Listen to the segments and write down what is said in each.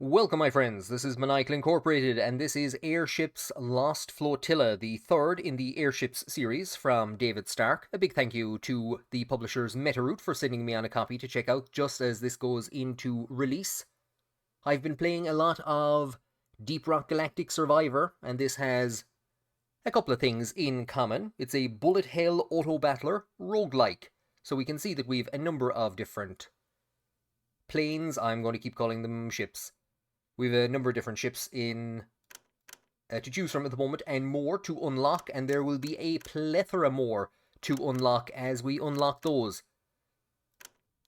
Welcome, my friends. This is Maniacal Incorporated, and this is Airships Lost Flotilla, the third in the Airships series from David Stark. A big thank you to the publishers Metaroot for sending me on a copy to check out just as this goes into release. I've been playing a lot of Deep Rock Galactic Survivor, and this has a couple of things in common. It's a bullet hell auto-battler roguelike, so we can see that we've a number of different planes. I'm going to keep calling them ships. We have a number of different ships in to choose from at the moment, and more to unlock, and there will be a plethora more to unlock as we unlock those.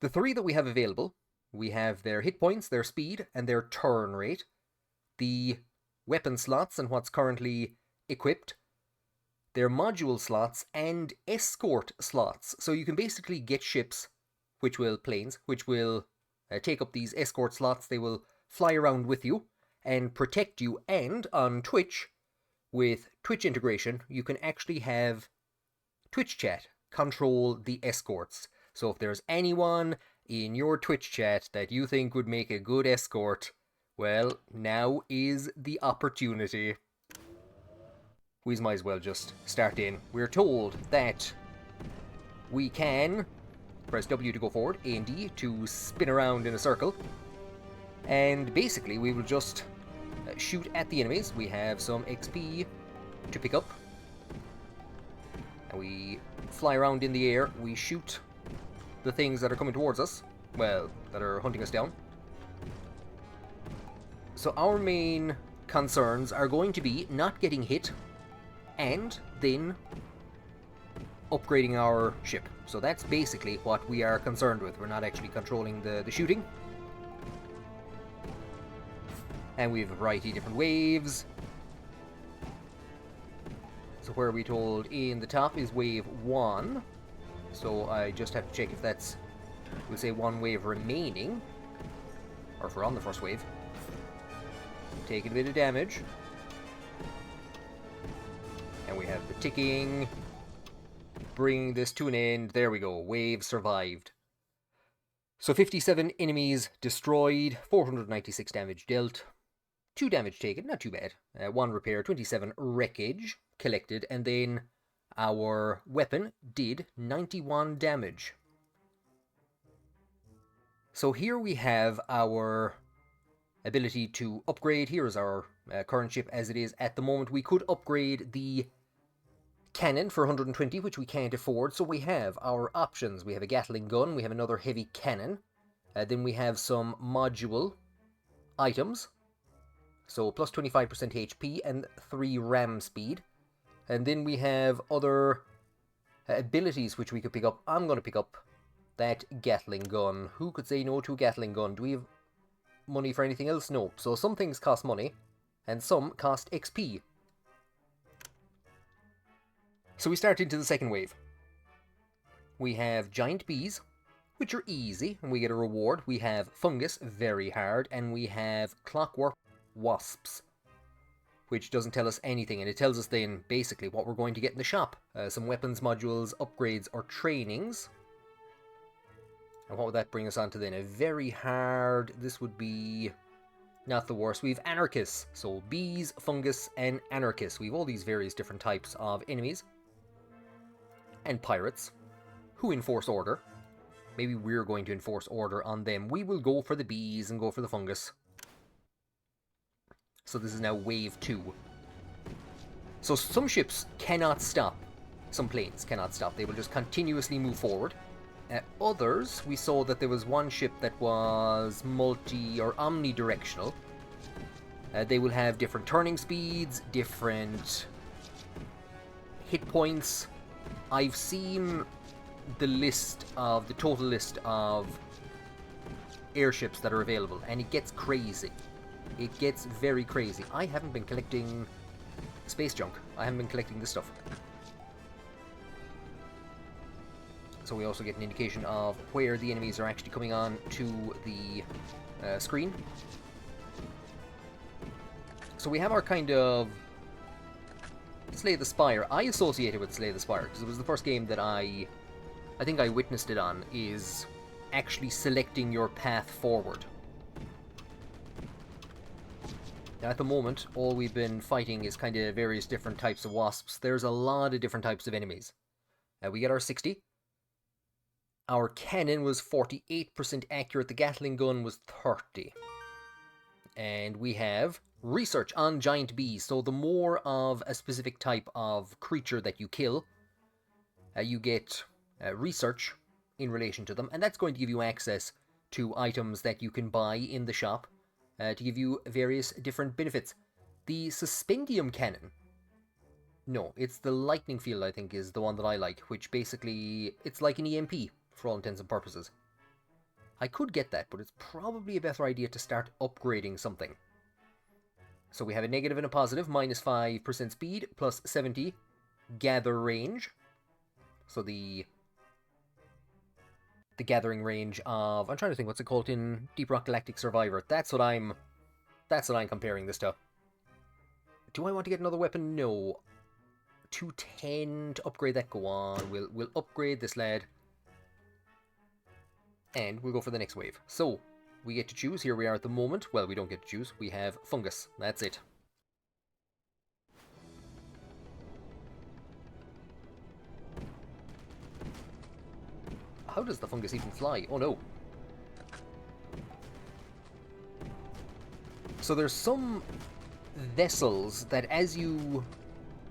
The three that we have available, we have their hit points, their speed, and their turn rate, the weapon slots and what's currently equipped, their module slots, and escort slots. So you can basically get ships, planes, which will take up these escort slots. They will fly around with you and protect you, and on Twitch, with Twitch integration, you can actually have Twitch chat control the escorts. So if there's anyone in your Twitch chat that you think would make a good escort, well, now is the opportunity. We might as well just start in. We're told that we can press W to go forward, A and D to spin around in a circle, and basically we will just shoot at the enemies. We have some XP to pick up, and we fly around in the air. We shoot the things that are coming towards us, well, that are hunting us down. So our main concerns are going to be not getting hit and then upgrading our ship. So that's basically what we are concerned with. We're not actually controlling the shooting. And we have a variety of different waves. So where are we told in the top is wave 1. So I just have to check if that's, we'll say, one wave remaining, or if we're on the first wave. Taking a bit of damage. And we have the ticking, bringing this to an end. There we go, wave survived. So 57 enemies destroyed, 496 damage dealt, 2 damage taken, not too bad, 1 repair, 27 wreckage collected, and then our weapon did 91 damage. So here we have our ability to upgrade. Here is our current ship as it is at the moment. We could upgrade the cannon for 120, which we can't afford, so we have our options. We have a Gatling gun, we have another heavy cannon, then we have some module items, so plus 25% HP and 3 ram speed, and then we have other abilities which we could pick up. I'm going to pick up that Gatling gun. Who could say no to a Gatling gun? Do we have money for anything else? No. So some things cost money, and some cost XP. So we start into the second wave. We have giant bees, which are easy, and we get a reward. We have fungus, very hard, and we have clockwork wasps, which doesn't tell us anything, and it tells us then basically what we're going to get in the shop. Some weapons, modules, upgrades, or trainings. And what would that bring us on to then? A very hard, this would be not the worst. We have anarchists, so bees, fungus, and anarchists. We have all these various different types of enemies. And pirates, who enforce order. Maybe we're going to enforce order on them. We will go for the bees and go for the fungus. So this is now wave 2. So some ships cannot stop. Some planes cannot stop. They will just continuously move forward. Others, we saw that there was one ship that was multi- or omnidirectional. They will have different turning speeds, different hit points. I've seen the total list of airships that are available, and it gets crazy. It gets very crazy. I haven't been collecting space junk. I haven't been collecting this stuff. So we also get an indication of where the enemies are actually coming on to the screen. So we have our kind of Slay the Spire. I associate it with Slay the Spire because it was the first game that I think I witnessed it on, is actually selecting your path forward. At the moment, all we've been fighting is kind of various different types of wasps. There's a lot of different types of enemies. We get our 60. Our cannon was 48% accurate. The Gatling gun was 30. And we have research on giant bees. So the more of a specific type of creature that you kill, you get research in relation to them. And that's going to give you access to items that you can buy in the shop to give you various different benefits. The Suspendium Cannon. No, it's the Lightning Field, I think, is the one that I like, which basically, it's like an EMP, for all intents and purposes. I could get that, but it's probably a better idea to start upgrading something. So we have a negative and a positive, minus 5% speed, plus 70 gather range. So the gathering range of, I'm trying to think, what's it called in Deep Rock Galactic Survivor? That's what I'm comparing this to. Do I want to get another weapon? No. 210 to upgrade that. Go on. We'll upgrade this lad. And we'll go for the next wave. So, we get to choose. Here we are at the moment. Well, we don't get to choose. We have fungus. That's it. How does the fungus even fly? Oh no. So there's some vessels that as you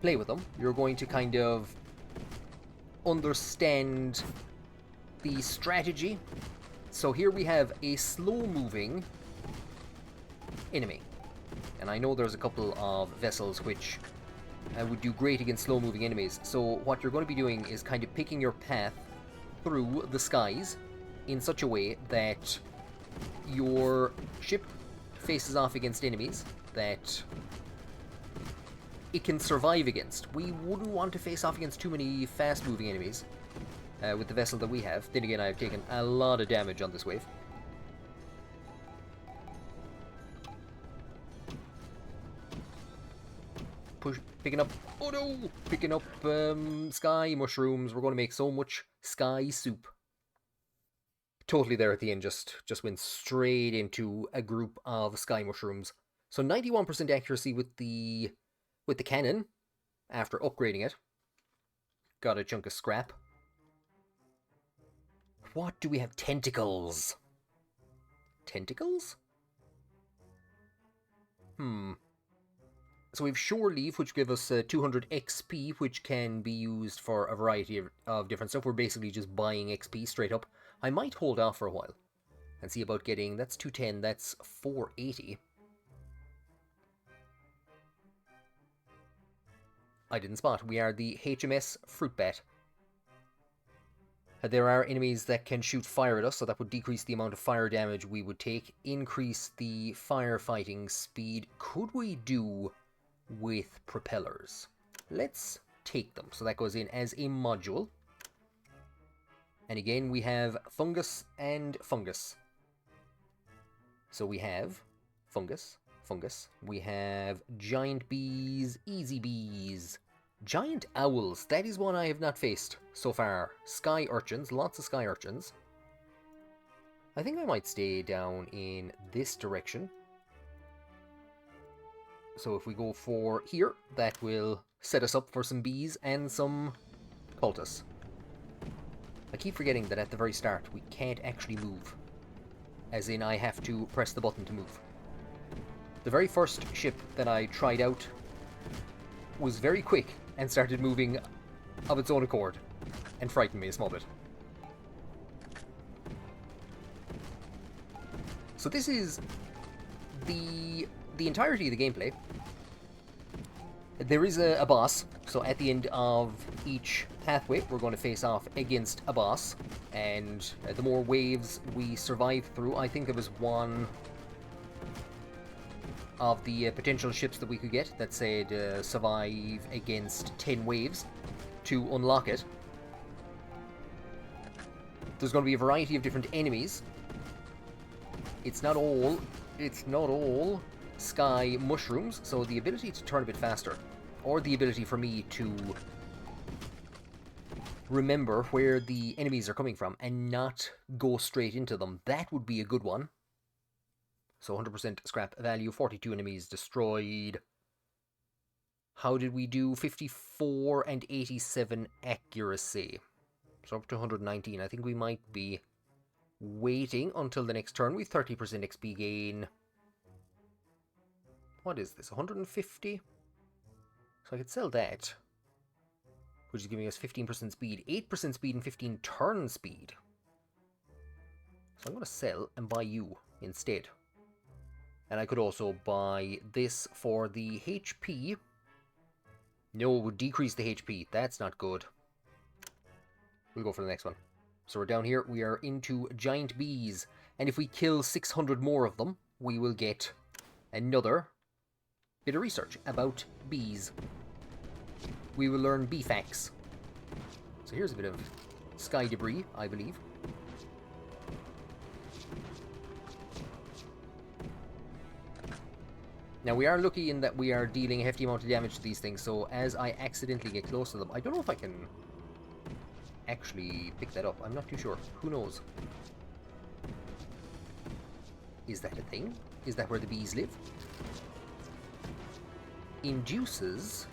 play with them, you're going to kind of understand the strategy. So here we have a slow-moving enemy. And I know there's a couple of vessels which would do great against slow-moving enemies. So what you're going to be doing is kind of picking your path through the skies in such a way that your ship faces off against enemies that it can survive against. We wouldn't want to face off against too many fast-moving enemies with the vessel that we have. Then again, I've taken a lot of damage on this wave. Picking up, oh no! Picking up sky mushrooms. We're going to make so much sky soup. Totally there at the end, just went straight into a group of sky mushrooms. So 91% accuracy with the cannon after upgrading it. Got a chunk of scrap. What do we have? Tentacles. Tentacles? So we have Shore Leave, which give us 200 XP, which can be used for a variety of different stuff. We're basically just buying XP straight up. I might hold off for a while and see about getting, that's 210, that's 480. I didn't spot. We are the HMS Fruit Bat. There are enemies that can shoot fire at us, so that would decrease the amount of fire damage we would take, increase the firefighting speed. Could we do with propellers? Let's take them. So that goes in as a module. And again, we have fungus and fungus. So we have fungus, fungus. We have giant bees, easy bees. Giant owls, that is one I have not faced so far. Sky urchins, lots of sky urchins. I think I might stay down in this direction. So if we go for here, that will set us up for some bees and some cultists. I keep forgetting that at the very start we can't actually move. As in, I have to press the button to move. The very first ship that I tried out was very quick and started moving of its own accord and frightened me a small bit. So this is the entirety of the gameplay. There is a boss, so at the end of each pathway we're going to face off against a boss, and the more waves we survive through, I think there was one of the potential ships that we could get that said survive against 10 waves to unlock it. There's going to be a variety of different enemies. It's not all sky mushrooms, so the ability to turn a bit faster, or the ability for me to remember where the enemies are coming from and not go straight into them, that would be a good one. So 100% scrap value, 42 enemies destroyed. How did we do? 54 and 87 accuracy. So up to 119. I think we might be waiting until the next turn with 30% XP gain. What is this? 150? So I could sell that, which is giving us 15% speed, 8% speed, and 15 turn speed. So I'm going to sell and buy you instead. And I could also buy this for the HP. No, it would decrease the HP. That's not good. We'll go for the next one. So we're down here. We are into giant bees. And if we kill 600 more of them, we will get another bit of research about bees. We will learn bee facts. So here's a bit of sky debris, I believe. Now we are lucky in that we are dealing a hefty amount of damage to these things, so as I accidentally get close to them, I don't know if I can actually pick that up. I'm not too sure. Who knows? Is that a thing? Is that where the bees live? Induces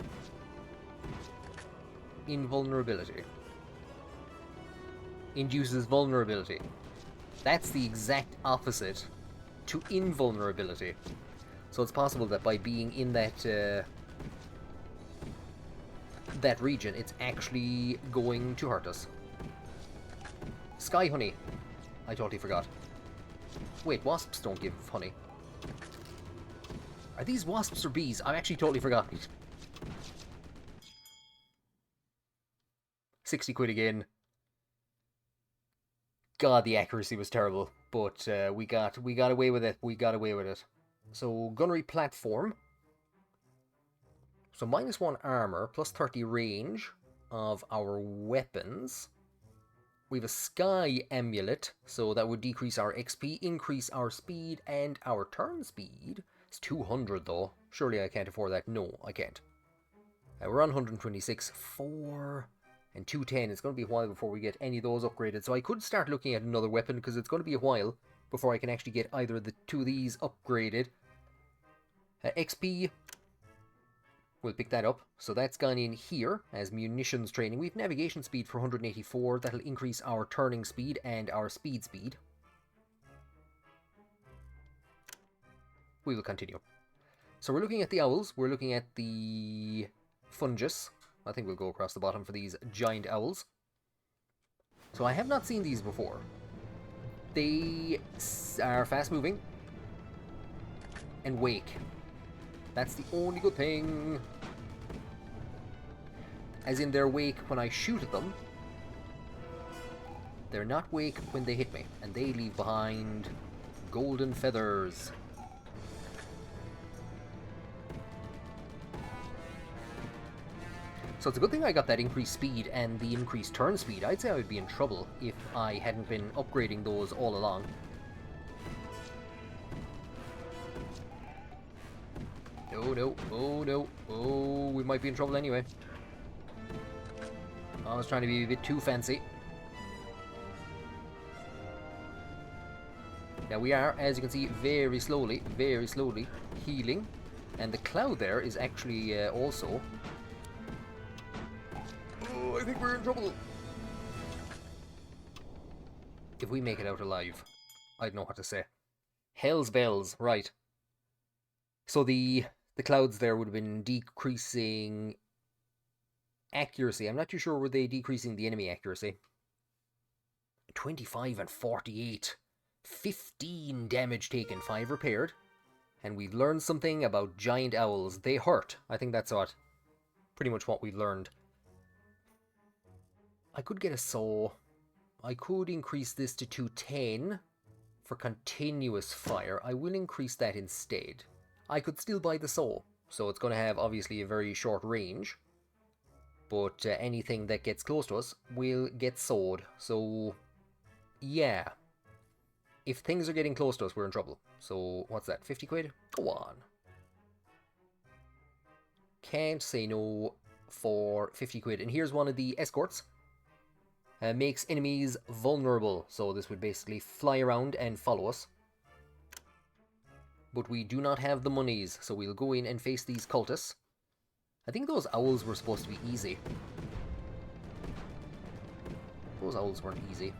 invulnerability. Induces vulnerability. That's the exact opposite to invulnerability. So it's possible that by being in that that region, it's actually going to hurt us. Sky honey. I totally forgot. Wait, wasps don't give honey. Are these wasps or bees? I've actually totally forgotten. 60 quid again. God, the accuracy was terrible, but we got away with it. We got away with it. So gunnery platform. So -1 armor, plus 30 range of our weapons. We have a sky amulet, so that would decrease our XP, increase our speed, and our turn speed. It's 200 though. Surely I can't afford that. No, I can't. We're on 126, 4, and 210. It's going to be a while before we get any of those upgraded. So I could start looking at another weapon, because it's going to be a while before I can actually get either of the two of these upgraded. XP, we'll pick that up. So that's gone in here as munitions training. We have navigation speed for 184. That'll increase our turning speed and our speed. We will continue. So we're looking at the owls. We're looking at the fungus. I think we'll go across the bottom for these giant owls. So I have not seen these before. They are fast moving and wake. That's the only good thing. As in, they're wake when I shoot at them. They're not wake when they hit me. And they leave behind golden feathers. So it's a good thing I got that increased speed and the increased turn speed. I'd say I would be in trouble if I hadn't been upgrading those all along. No, no, oh no, oh, we might be in trouble anyway. I was trying to be a bit too fancy. Now we are, as you can see, very slowly healing. And the cloud there is actually also... Oh, I think we're in trouble. If we make it out alive, I don't know what to say. Hell's bells, right. So the clouds there would have been decreasing accuracy. I'm not too sure, were they decreasing the enemy accuracy? 25 and 48. 15 damage taken, 5 repaired. And we've learned something about giant owls. They hurt. I think that's pretty much what we've learned. I could get a saw. I could increase this to 210 for continuous fire. I will increase that instead. I could still buy the saw, so it's going to have obviously a very short range, but anything that gets close to us will get sawed. So yeah, if things are getting close to us, we're in trouble. So what's that, 50 quid? Go on. Can't say no for 50 quid. And here's one of the escorts. Makes enemies vulnerable, so this would basically fly around and follow us. But we do not have the monies, so we'll go in and face these cultists. I think those owls were supposed to be easy. Those owls weren't easy.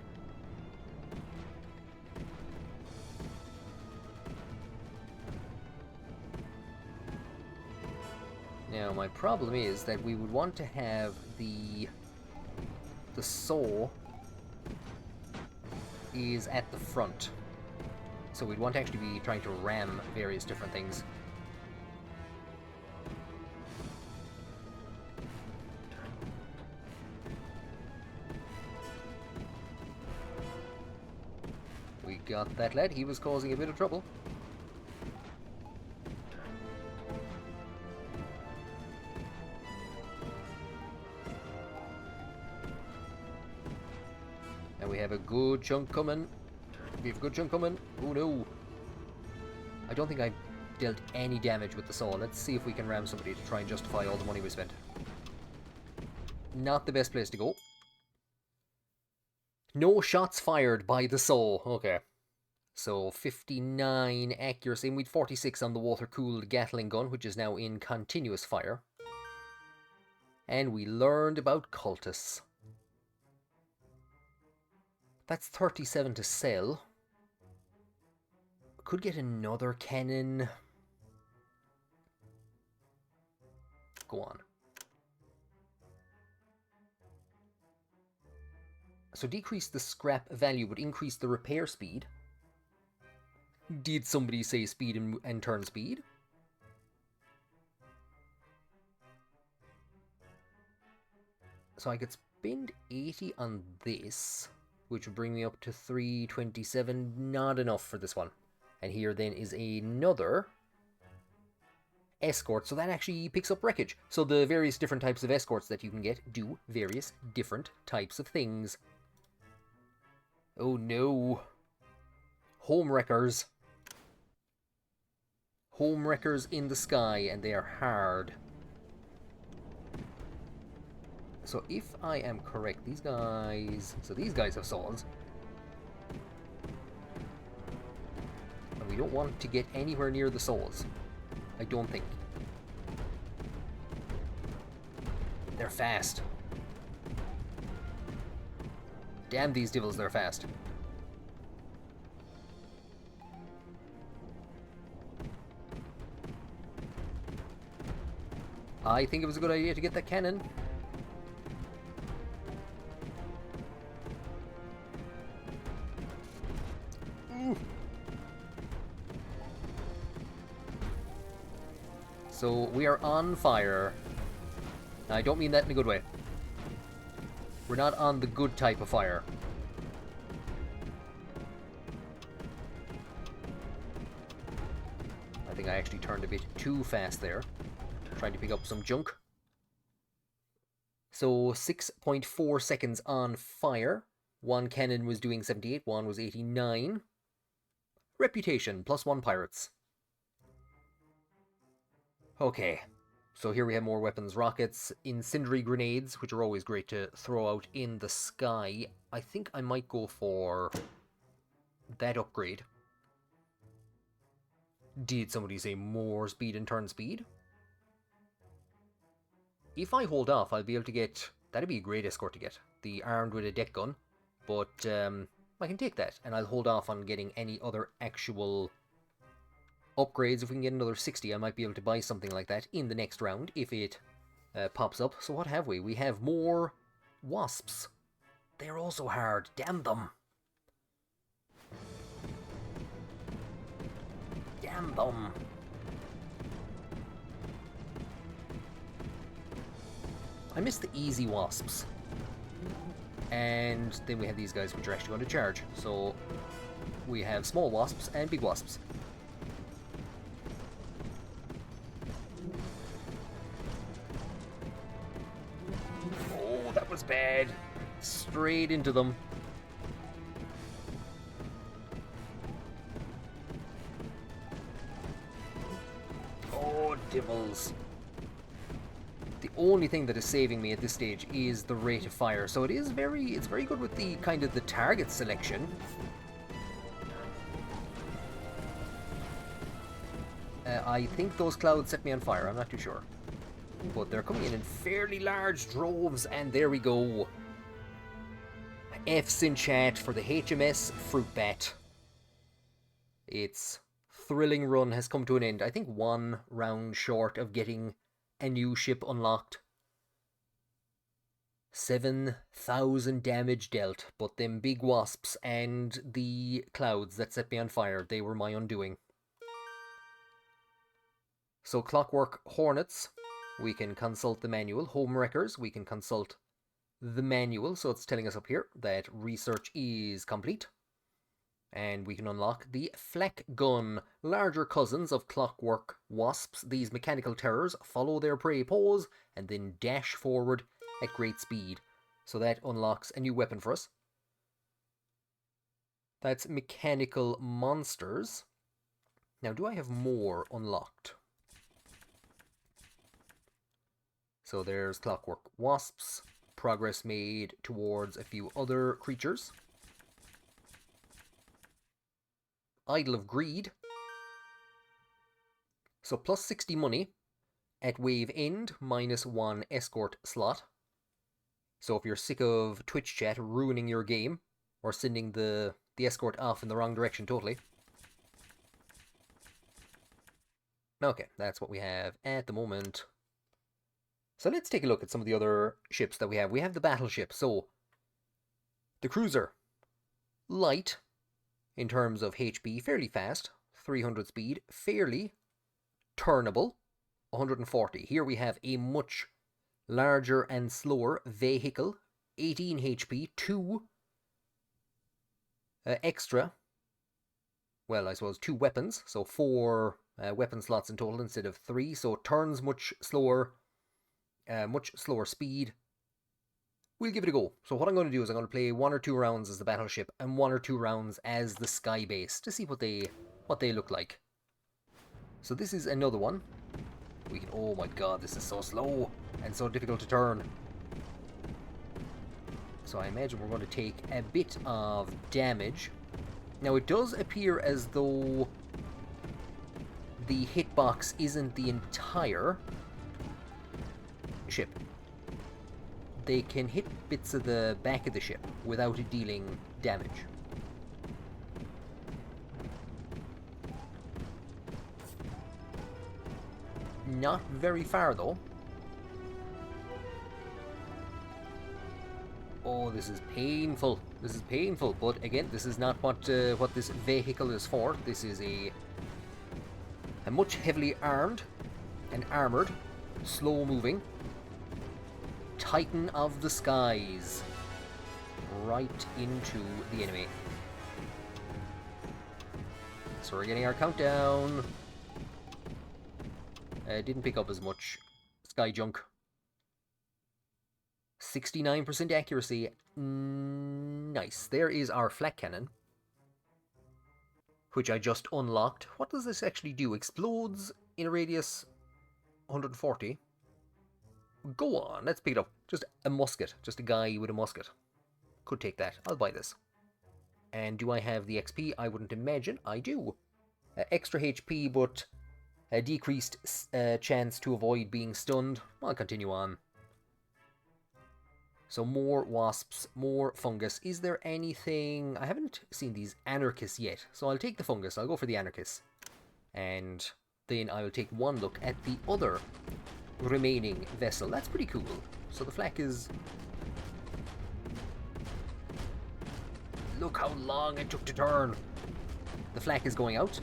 Now, my problem is that we would want to have the saw is at the front. So we'd want to actually be trying to ram various different things. We got that lad. He was causing a bit of trouble. And we have a good chunk coming. We have a good chunk coming. Oh no. I don't think I dealt any damage with the saw. Let's see if we can ram somebody to try and justify all the money we spent. Not the best place to go. No shots fired by the saw. Okay. So 59 accuracy, and we'd 46 on the water-cooled Gatling gun, which is now in continuous fire. And we learned about cultists. That's 37 to sell. Could get another cannon. Go on. So decrease the scrap value, but increase the repair speed. Did somebody say speed and turn speed? So I could spend 80 on this, which would bring me up to 327. Not enough for this one. And here then is another escort. So that actually picks up wreckage. So the various different types of escorts that you can get do various different types of things. Oh no. Home wreckers. Home wreckers in the sky, and they are hard. So if I am correct, these guys... So these guys have saws. And we don't want to get anywhere near the saws. I don't think. They're fast. Damn these devils, they're fast. I think it was a good idea to get that cannon. So we are on fire. I don't mean that in a good way. We're not on the good type of fire. I think I actually turned a bit too fast there. Trying to pick up some junk. So 6.4 seconds on fire. One cannon was doing 78, one was 89. Reputation, +1 pirates. Okay, so here we have more weapons. Rockets, incendiary grenades, which are always great to throw out in the sky. I think I might go for that upgrade. Did somebody say more speed and turn speed? If I hold off, I'll be able to get... That'd be a great escort to get. The armed with a deck gun. But I can take that, and I'll hold off on getting any other actual upgrades. If we can get another 60, I might be able to buy something like that in the next round, if it pops up. So what have we? We have more wasps. They're also hard. Damn them. Damn them. I miss the easy wasps. And then we have these guys which are actually going to charge. So we have small wasps and big wasps. Oh, that was bad. Straight into them. Oh, devils. The only thing that is saving me at this stage is the rate of fire. So it's very good with the kind of the target selection. I think those clouds set me on fire, I'm not too sure. But they're coming in fairly large droves, and there we go. F's in chat for the HMS Fruitbat. Its thrilling run has come to an end. I think 1 round short of getting a new ship unlocked. 7,000 damage dealt, but them big wasps and the clouds that set me on fire, they were my undoing. So Clockwork Hornets, we can consult the manual. Homewreckers, we can consult the manual. So it's telling us up here that research is complete. And we can unlock the Flak Gun, larger cousins of Clockwork Wasps. These mechanical terrors follow their prey pose and then dash forward at great speed. So that unlocks a new weapon for us. That's Mechanical Monsters. Now, do I have more unlocked? So there's Clockwork Wasps. Progress made towards a few other creatures. Idol of Greed. So plus 60 money at wave end, -1 escort slot. So if you're sick of Twitch chat ruining your game, or sending the escort off in the wrong direction totally. Okay, that's what we have at the moment. So let's take a look at some of the other ships that we have. We have the battleship. So the cruiser, light in terms of HP, fairly fast, 300 speed, fairly turnable, 140. Here we have a much larger and slower vehicle, 18 HP, 2 extra, well, I suppose 2 weapons, so 4 weapon slots in total instead of 3, so turns much slower speed. We'll give it a go. So what I'm going to do is I'm going to play 1 or 2 rounds as the battleship and 1 or 2 rounds as the sky base to see what they look like. So this is another one. We can, oh my god, this is so slow and so difficult to turn. So I imagine we're going to take a bit of damage. Now it does appear as though the hitbox isn't the entire ship. They can hit bits of the back of the ship without it dealing damage. Not very far though. Oh, this is painful. This is painful, but again, this is not what this vehicle is for. This is a much heavily armed and armored, slow-moving Titan of the skies. Right into the enemy. So we're getting our countdown. Didn't pick up as much sky junk. 69% accuracy. Nice. There is our flak cannon, which I just unlocked. What does this actually do? Explodes in a radius 140. Go on, let's pick it up. Just a musket. Just a guy with a musket. Could take that. I'll buy this. And do I have the XP? I wouldn't imagine. I do. Extra HP, but a decreased chance to avoid being stunned. I'll continue on. So more wasps, more fungus. Is there anything... I haven't seen these anarchists yet, so I'll take the fungus. I'll go for the anarchists. And then I'll take one look at the other remaining vessel. That's pretty cool. So the flak is... Look how long it took to turn. The flak is going out,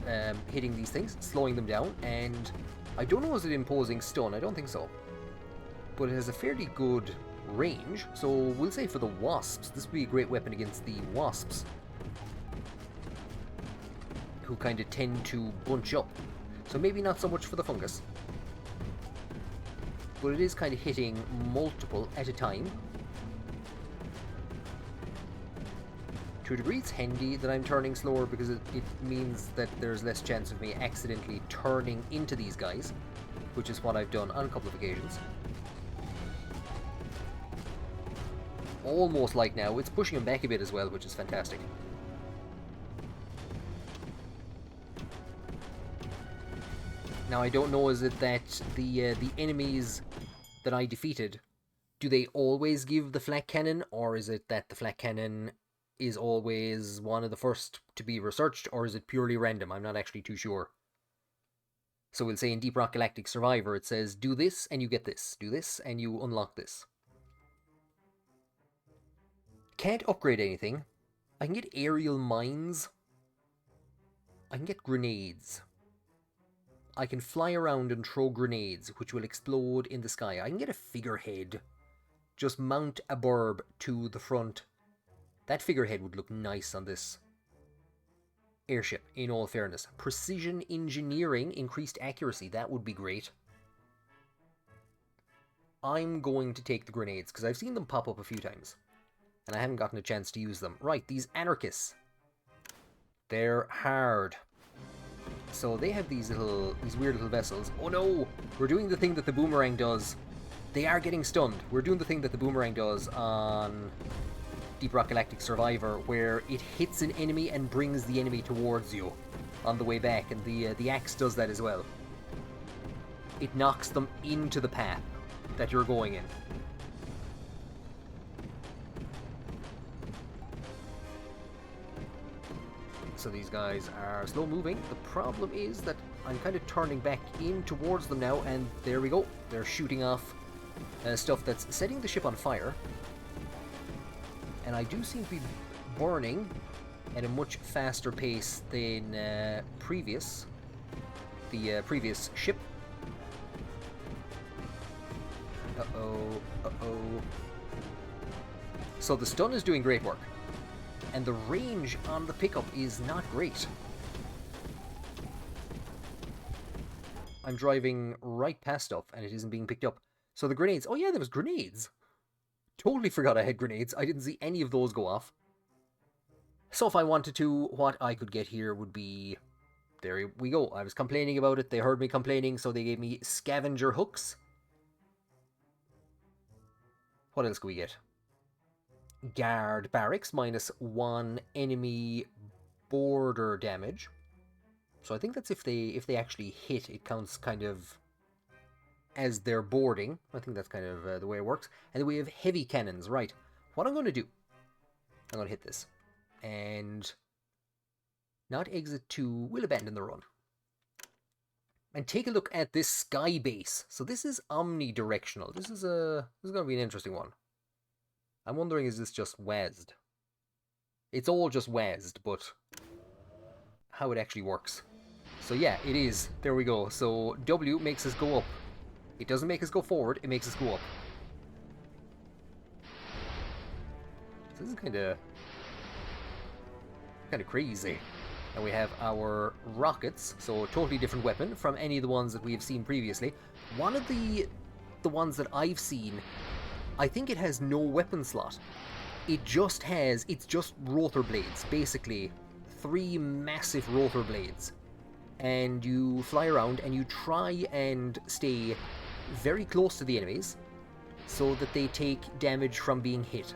hitting these things, slowing them down, and I don't know, is it imposing stun? I don't think so. But it has a fairly good range, so we'll say for the wasps, this would be a great weapon against the wasps, who kind of tend to bunch up. So maybe not so much for the fungus, but it is kind of hitting multiple at a time. To a degree, it's handy that I'm turning slower because it means that there's less chance of me accidentally turning into these guys, which is what I've done on a couple of occasions. Almost like now, it's pushing him back a bit as well, which is fantastic. Now, I don't know, is it that the enemies that I defeated, do they always give the flak cannon, or is it that the flak cannon is always one of the first to be researched, or is it purely random? I'm not actually too sure. So we'll say in Deep Rock Galactic Survivor, it says, do this and you get this. Do this and you unlock this. Can't upgrade anything. I can get aerial mines. I can get grenades. I can fly around and throw grenades, which will explode in the sky. I can get a figurehead. Just mount a burb to the front. That figurehead would look nice on this airship, in all fairness. Precision engineering, increased accuracy. That would be great. I'm going to take the grenades, because I've seen them pop up a few times. And I haven't gotten a chance to use them. Right, these anarchists. They're hard. So they have these weird little vessels. Oh no! We're doing the thing that the boomerang does. They are getting stunned. We're doing the thing that the boomerang does on Deep Rock Galactic Survivor, where it hits an enemy and brings the enemy towards you on the way back, and the axe does that as well. It knocks them into the path that you're going in. So these guys are slow moving. The problem is that I'm kind of turning back in towards them now, and there we go. They're shooting off stuff that's setting the ship on fire. And I do seem to be burning at a much faster pace than the previous ship. Uh-oh, uh-oh. So the stun is doing great work. And the range on the pickup is not great. I'm driving right past stuff and it isn't being picked up. So the grenades... Oh yeah, there was grenades. Totally forgot I had grenades. I didn't see any of those go off. So if I wanted to, what I could get here would be... There we go. I was complaining about it. They heard me complaining, so they gave me scavenger hooks. What else could we get? Guard barracks, -1 enemy border damage. So I think that's if they actually hit, it counts kind of as they're boarding. I think that's kind of the way it works. And then we have heavy cannons, right. What I'm going to do, I'm going to hit this. And not exit 2, we'll abandon the run. And take a look at this sky base. So this is omnidirectional. This is going to be an interesting one. I'm wondering, is this just WASD? It's all just WASD, but how it actually works. So yeah, it is. There we go. So W makes us go up. It doesn't make us go forward, it makes us go up. So this is kind of crazy. And we have our rockets, so a totally different weapon from any of the ones that we have seen previously. One of the ones that I've seen, I think it has no weapon slot. It's just rotor blades, basically 3 massive rotor blades. And you fly around and you try and stay very close to the enemies so that they take damage from being hit.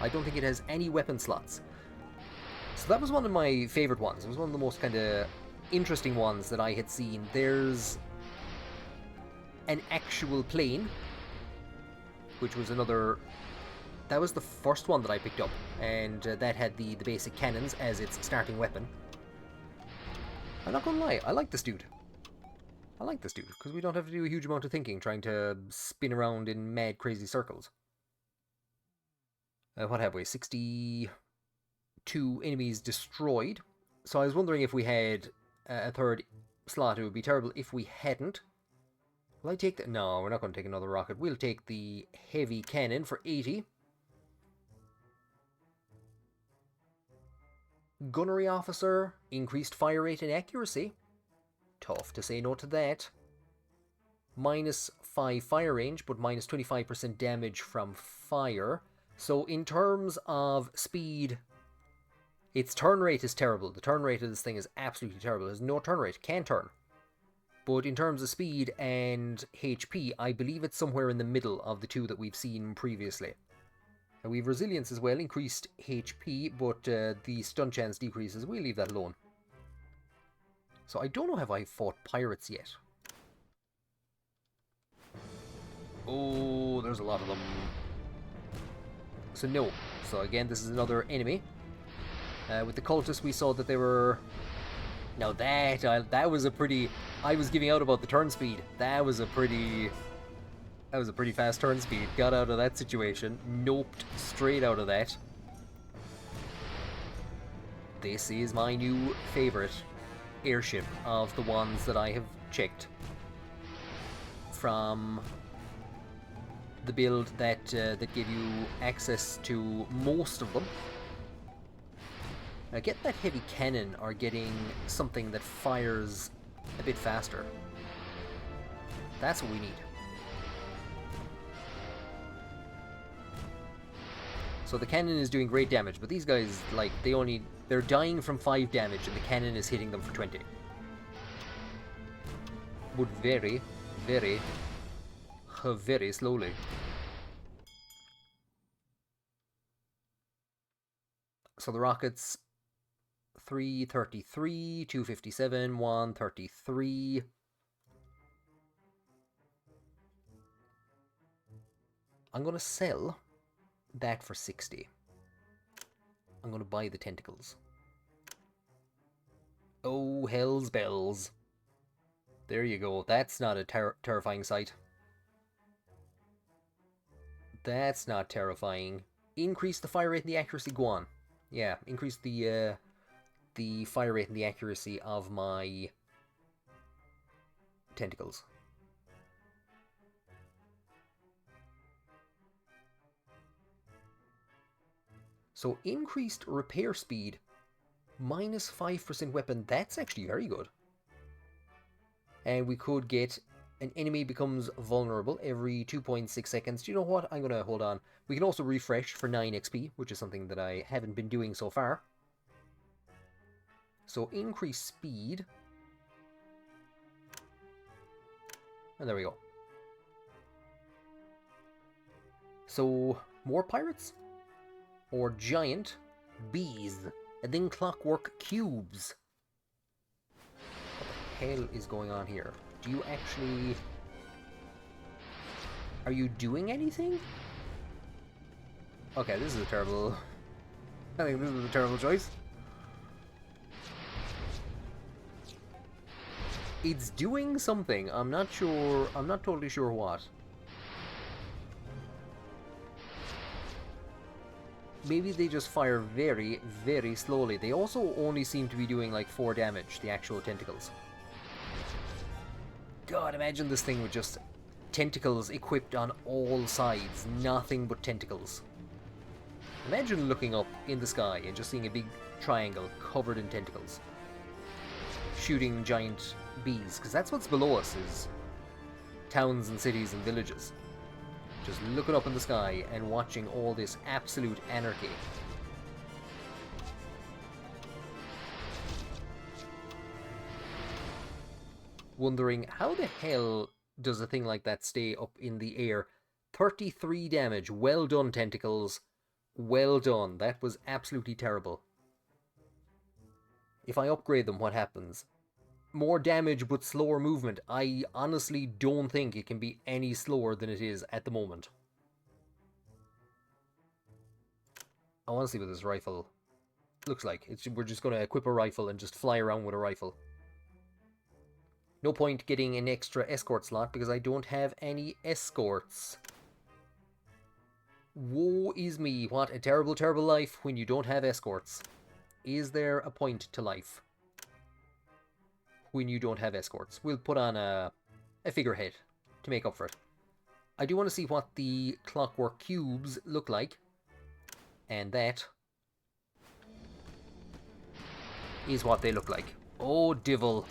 I don't think it has any weapon slots. So that was one of my favorite ones. It was one of the most kind of interesting ones that I had seen. There's an actual plane, which was another... That was the first one that I picked up, and that had the basic cannons as its starting weapon. I'm not gonna lie, I like this dude. I like this dude, because we don't have to do a huge amount of thinking trying to spin around in mad, crazy circles. What have we? 62 enemies destroyed. So I was wondering if we had a third slot. It would be terrible if we hadn't. Will I take that? No, we're not going to take another rocket. We'll take the heavy cannon for 80. Gunnery officer, increased fire rate and accuracy. Tough to say no to that. -5 fire range, but -25% damage from fire. So in terms of speed, its turn rate is terrible. The turn rate of this thing is absolutely terrible. There's no turn rate. Can't turn. But in terms of speed and HP, I believe it's somewhere in the middle of the two that we've seen previously. And we have resilience as well, increased HP, but the stun chance decreases. We'll leave that alone. So I don't know if I fought pirates yet. Oh, there's a lot of them. So no. So again, this is another enemy. With the cultists, we saw that they were... Now that was a pretty... I was giving out about the turn speed. That was a pretty fast turn speed. Got out of that situation. Noped straight out of that. This is my new favorite airship of the ones that I have checked from the build that gave you access to most of them. Now get that heavy cannon or getting something that fires a bit faster. That's what we need. So the cannon is doing great damage, but these guys, like, they're dying from 5 damage and the cannon is hitting them for 20. But very, very, very slowly. So the rockets, 333, 257, 133. I'm gonna sell that for 60. I'm gonna buy the tentacles. Oh, hell's bells. There you go. That's not a terrifying sight. That's not terrifying. Increase the fire rate and the accuracy. Go on. Yeah, increase the fire rate and the accuracy of my tentacles. So increased repair speed, minus 5% weapon. That's actually very good. And we could get an enemy becomes vulnerable every 2.6 seconds. Do you know what? I'm going to hold on. We can also refresh for 9 XP, which is something that I haven't been doing so far. So increase speed. And there we go. So more pirates? Or giant bees. And then clockwork cubes. What the hell is going on here? Do you actually... Are you doing anything? Okay, this is a terrible... I think this is a terrible choice. It's doing something. I'm not sure... I'm not totally sure what. Maybe they just fire very, very slowly. They also only seem to be doing like 4 damage, the actual tentacles. God, imagine this thing with just tentacles equipped on all sides. Nothing but tentacles. Imagine looking up in the sky and just seeing a big triangle covered in tentacles. Shooting giant bees, because that's what's below us, is towns and cities and villages. Just looking up in the sky and watching all this absolute anarchy. Wondering how the hell does a thing like that stay up in the air? 33 damage. Well done, tentacles. Well done. That was absolutely terrible. If I upgrade them, what happens? More damage but slower movement. I honestly don't think it can be any slower than it is at the moment. I want to see what this rifle looks like. We're just going to equip a rifle and just fly around with a rifle. No point getting an extra escort slot because I don't have any escorts. Woe is me. What a terrible, terrible life when you don't have escorts. Is there a point to life when you don't have escorts? We'll put on a figurehead to make up for it. I do want to see what the clockwork cubes look like. And that is what they look like. Oh, devil.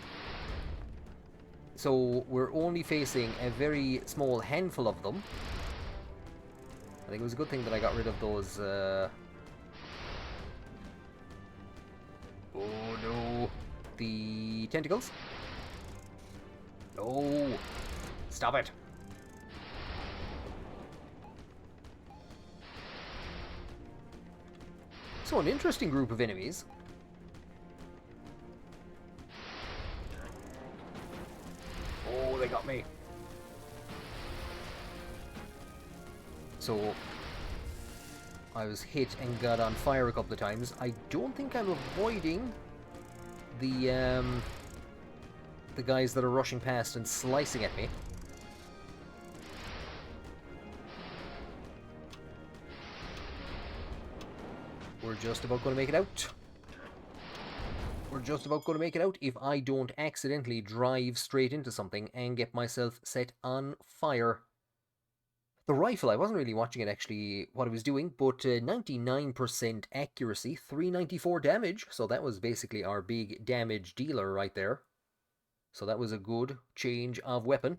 So we're only facing a very small handful of them. I think it was a good thing that I got rid of those... Oh no. The tentacles. No. Stop it. So an interesting group of enemies. Oh, they got me. So I was hit and got on fire a couple of times. I don't think I'm avoiding the guys that are rushing past and slicing at me. We're just about going to make it out. We're just about going to make it out if I don't accidentally drive straight into something and get myself set on fire. The rifle, I wasn't really watching it actually, what it was doing, but 99% accuracy, 394 damage, so that was basically our big damage dealer right there. So that was a good change of weapon.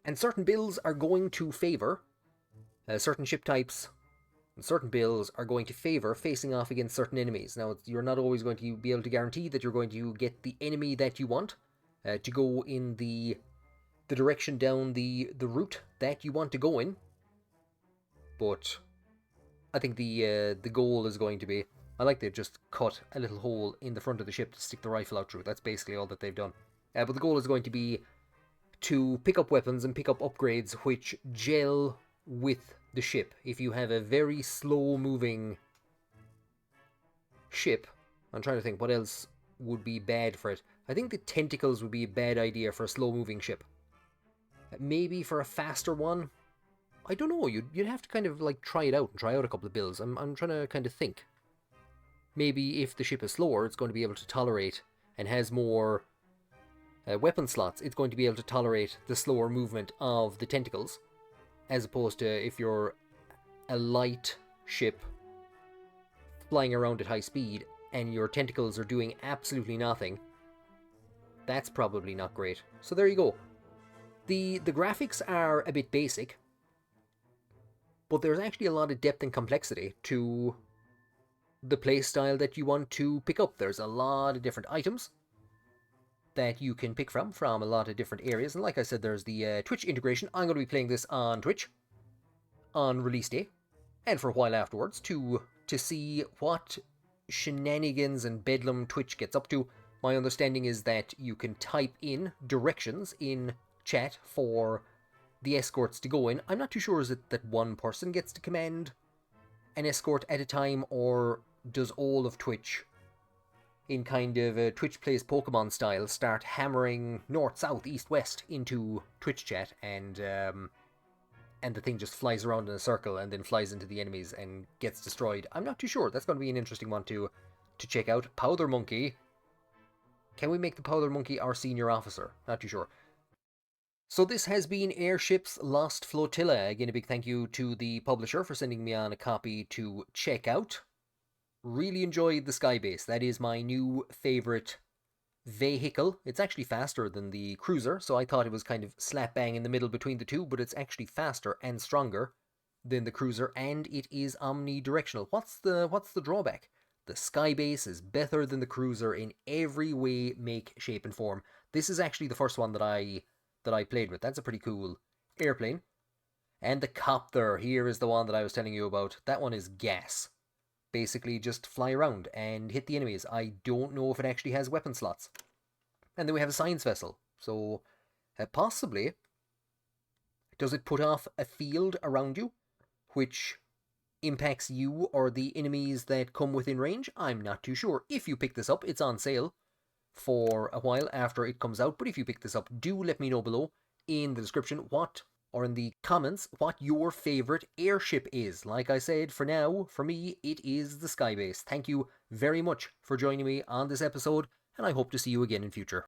And certain builds are going to favour certain ship types. And certain builds are going to favour facing off against certain enemies. Now, you're not always going to be able to guarantee that you're going to get the enemy that you want to go in the direction down the route that you want to go in. But I think the goal is going to be, I like they've just cut a little hole in the front of the ship to stick the rifle out through. That's basically all that they've done. But the goal is going to be to pick up weapons and pick up upgrades which gel with the ship. If you have a very slow moving ship, I'm trying to think what else would be bad for it. I think the tentacles would be a bad idea for a slow moving ship. Maybe for a faster one, I don't know, you'd have to kind of like try it out and try out a couple of builds. I'm trying to kind of think. Maybe if the ship is slower, it's going to be able to tolerate and has more weapon slots, it's going to be able to tolerate the slower movement of the tentacles, as opposed to if you're a light ship flying around at high speed and your tentacles are doing absolutely nothing. That's probably not great. So there you go. The graphics are a bit basic, but there's actually a lot of depth and complexity to the playstyle that you want to pick up. There's a lot of different items that you can pick from a lot of different areas. And like I said, there's the Twitch integration. I'm going to be playing this on Twitch on release day and for a while afterwards to see what shenanigans and bedlam Twitch gets up to. My understanding is that you can type in directions in chat for the escorts to go in. I'm not too sure, is it that one person gets to command an escort at a time, or does all of Twitch, in kind of a Twitch plays Pokemon style, start hammering north, south, east, west into Twitch chat, and the thing just flies around in a circle and then flies into the enemies and gets destroyed? I'm not too sure. That's going to be an interesting one to check out. Powder Monkey. Can we make the Powder Monkey our senior officer? Not too sure. So this has been Airships Lost Flotilla. Again, a big thank you to the publisher for sending me on a copy to check out. Really enjoyed the Skybase. That is my new favourite vehicle. It's actually faster than the cruiser, so I thought it was kind of slap bang in the middle between the two, but it's actually faster and stronger than the cruiser, and it is omnidirectional. What's the drawback? The Skybase is better than the cruiser in every way, make, shape, and form. This is actually the first one that I played with. That's a pretty cool airplane. And the copter, here is the one that I was telling you about. That one is gas. Basically just fly around and hit the enemies. I don't know if it actually has weapon slots. And then we have a science vessel. So, possibly, does it put off a field around you, which impacts you or the enemies that come within range? I'm not too sure. If you pick this up, it's on sale for a while after it comes out. But if you pick this up, do let me know below in the description or in the comments what your favourite airship is. Like I said, for now, for me, it is the Skybase. Thank you very much for joining me on this episode, and I hope to see you again in future.